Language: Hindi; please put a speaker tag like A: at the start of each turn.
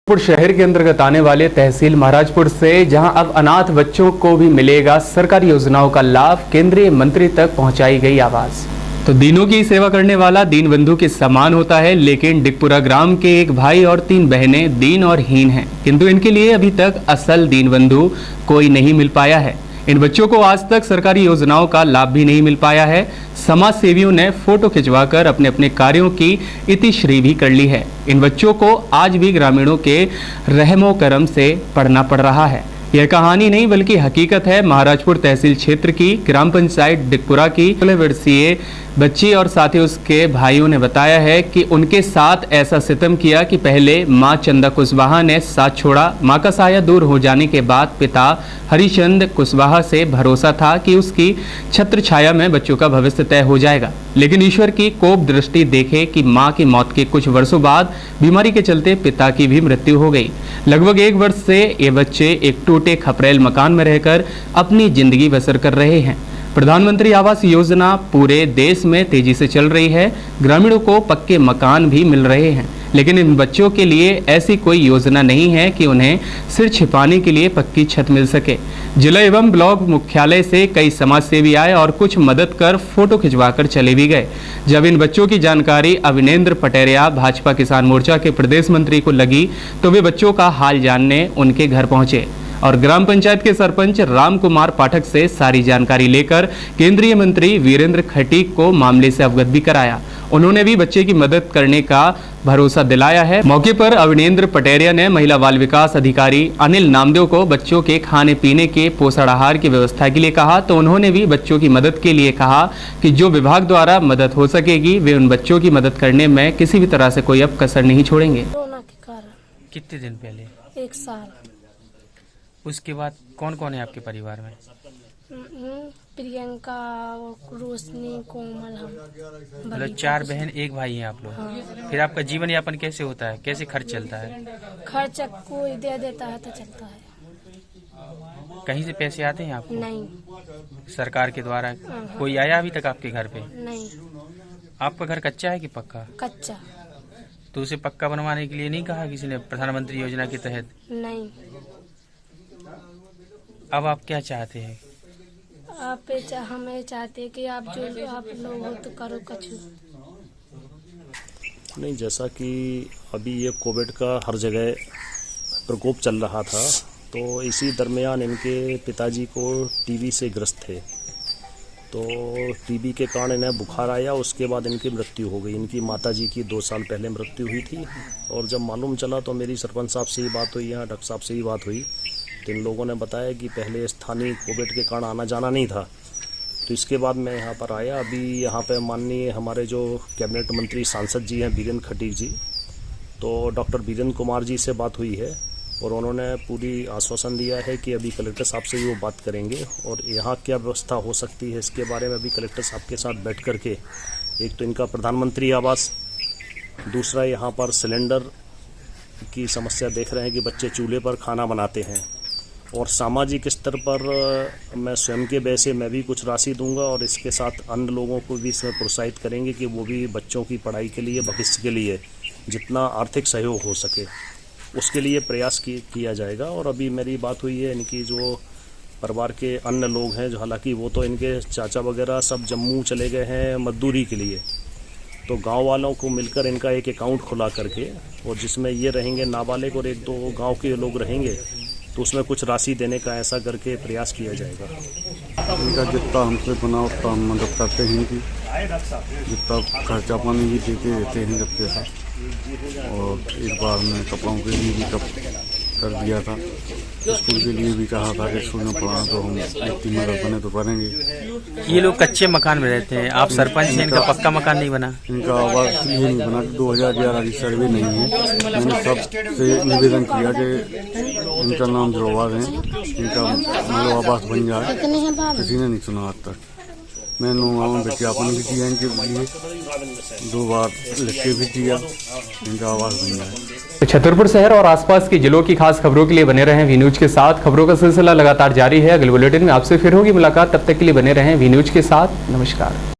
A: महाराजपुर शहर के अंतर्गत आने वाले तहसील महाराजपुर से जहां अब अनाथ बच्चों को भी मिलेगा सरकारी योजनाओं का लाभ, केंद्रीय मंत्री तक पहुंचाई गई आवाज। तो दीनों की सेवा करने वाला दीन बंधु के समान होता है, लेकिन डिगपुरा ग्राम के एक भाई और 3 बहनें दीन और हीन हैं, किंतु इनके लिए अभी तक असल दीन बंधु कोई नहीं मिल पाया है। इन बच्चों को आज तक सरकारी योजनाओं का लाभ भी नहीं मिल पाया है। समाज सेवियों ने फोटो खिंचवाकर अपने अपने कार्यों की इतिश्री भी कर ली है। इन बच्चों को आज भी ग्रामीणों के रहमो करम से पढ़ना पड़ रहा है। यह कहानी नहीं बल्कि हकीकत है महाराजपुर तहसील क्षेत्र की ग्राम पंचायत डिगपुरा की 16 वर्षीय बच्ची और साथ ही उसके भाइयों ने बताया है कि उनके साथ ऐसा सितम किया कि पहले मां चंदा कुशवाहा ने साथ छोड़ा। मां का साया दूर हो जाने के बाद पिता हरिचंद कुशवाहा से भरोसा था कि उसकी छत्र छाया में बच्चों का भविष्य तय हो जाएगा, लेकिन ईश्वर की कोप दृष्टि देखे कि मां की मौत के कुछ वर्षों बाद बीमारी के चलते पिता की भी मृत्यु हो गई। लगभग 1 वर्ष से ये बच्चे एक टूटे खपरेल मकान में रहकर अपनी जिंदगी बसर कर रहे हैं। प्रधानमंत्री आवास योजना पूरे देश में तेजी से चल रही है, ग्रामीणों को पक्के मकान भी मिल रहे हैं, लेकिन इन बच्चों के लिए ऐसी कोई योजना नहीं है कि उन्हें सिर छिपाने के लिए पक्की छत मिल सके। जिला एवं ब्लॉक मुख्यालय से कई समाज सेवी आए और कुछ मदद कर फोटो खिंचवाकर चले भी गए। जब इन बच्चों की जानकारी अविनेंद्र पटेरिया भाजपा किसान मोर्चा के प्रदेश मंत्री को लगी तो वे बच्चों का हाल जानने उनके घर पहुंचे और ग्राम पंचायत के सरपंच राम कुमार पाठक से सारी जानकारी लेकर केंद्रीय मंत्री वीरेंद्र खटीक को मामले से अवगत भी कराया। उन्होंने भी बच्चे की मदद करने का भरोसा दिलाया है। मौके पर अविनेंद्र पटेरिया ने महिला बाल विकास अधिकारी अनिल नामदेव को बच्चों के खाने पीने के पोषण आहार की व्यवस्था के लिए कहा, तो उन्होंने भी बच्चों की मदद के लिए कहा कि जो विभाग द्वारा मदद हो सकेगी वे उन बच्चों की मदद करने में किसी भी तरह से कोई अब कसर नहीं छोड़ेंगे।
B: कितने दिन पहले?
C: 1 साल।
B: उसके बाद कौन कौन है आपके परिवार में?
C: प्रियंका, रोशनी, कोमल, हम
B: मतलब 4 बहन 1 भाई हैं आप लोग।
C: हाँ।
B: फिर आपका जीवन यापन कैसे होता है, कैसे खर्च चलता है?
C: खर्च कोई दे देता है तो चलता है।
B: कहीं से पैसे आते हैं आपको?
C: नहीं।
B: सरकार के द्वारा कोई आया अभी तक आपके घर पे?
C: नहीं।
B: आपका घर कच्चा है कि पक्का?
C: कच्चा।
B: तो उसे पक्का बनवाने के लिए नहीं कहा किसी ने प्रधानमंत्री योजना के तहत?
C: नहीं।
B: अब आप क्या चाहते हैं?
C: हमें चाहते कि आप जो आप लोग हो तो करो कछु।
D: नहीं, जैसा कि अभी ये कोविड का हर जगह प्रकोप चल रहा था, तो इसी दरमियान इनके पिताजी को टीबी से ग्रस्त थे, तो टीबी के कारण इन्हें बुखार आया। उसके बाद इनकी मृत्यु हो गई। इनकी माताजी की 2 साल पहले मृत्यु हुई थी और जब मालूम चला तो मेरी सरपंच साहब से ही बात हुई, यहाँ डॉक्टर साहब से ही बात हुई, तो इन लोगों ने बताया कि पहले स्थानीय कोविड के कारण आना जाना नहीं था। तो इसके बाद मैं यहाँ पर आया। अभी यहाँ पे माननीय हमारे जो कैबिनेट मंत्री सांसद जी हैं वीरेंद्र खटीक जी, तो डॉक्टर वीरेंद्र कुमार जी से बात हुई है और उन्होंने पूरी आश्वासन दिया है कि अभी कलेक्टर साहब से भी वो बात करेंगे और यहाँ क्या व्यवस्था हो सकती है इसके बारे में अभी कलेक्टर साहब के साथ बैठ करके, एक तो इनका प्रधानमंत्री आवास, दूसरा यहाँ पर सिलेंडर की समस्या देख रहे हैं कि बच्चे चूल्हे पर खाना बनाते हैं, और सामाजिक स्तर पर मैं स्वयं के व्यय से मैं भी कुछ राशि दूंगा और इसके साथ अन्य लोगों को भी इसमें प्रोत्साहित करेंगे कि वो भी बच्चों की पढ़ाई के लिए, भविष्य के लिए जितना आर्थिक सहयोग हो सके उसके लिए प्रयास किया जाएगा। और अभी मेरी बात हुई है इनकी जो परिवार के अन्य लोग हैं, जो हालांकि वो तो इनके चाचा वगैरह सब जम्मू चले गए हैं मजदूरी के लिए, तो गांव वालों को मिलकर इनका एक अकाउंट खुला करके, और जिसमें ये रहेंगे नाबालिग और 1-2 गांव के लोग रहेंगे, तो उसमें कुछ राशि देने का ऐसा करके प्रयास किया जाएगा।
E: इनका जितना हमसे बना उतना हम मदद करते हैं कि जितना खर्चा पानी भी देते रहते हैं जब पैसा, और एक बार में कपड़ों के लिए भी कर दिया था, स्कूल के लिए भी कहा था कि स्कूल में पढ़ाना, तो हम इतनी मदद बने तो करेंगे।
B: ये लोग कच्चे मकान में रहते हैं, आप सरपंच हैं, इनका पक्का मकान नहीं बना?
E: इनका आवास ये नहीं बना, 2011 की सर्वे नहीं है। मैंने सबसे निवेदन किया कि इनका नाम जो आवाज है इनका मतलब आवास बन जाए, किसी ने नहीं सुना आज तक। मैंने विज्ञापन भी दिया इनके लिए, 2 बार लिख के भी दिया, इनका आवास बन जाए।
A: छतरपुर शहर और आसपास के जिलों की खास खबरों के लिए बने रहें वी न्यूज के साथ। खबरों का सिलसिला लगातार जारी है। अगले बुलेटिन में आपसे फिर होगी मुलाकात, तब तक के लिए बने रहें वी न्यूज के साथ। नमस्कार।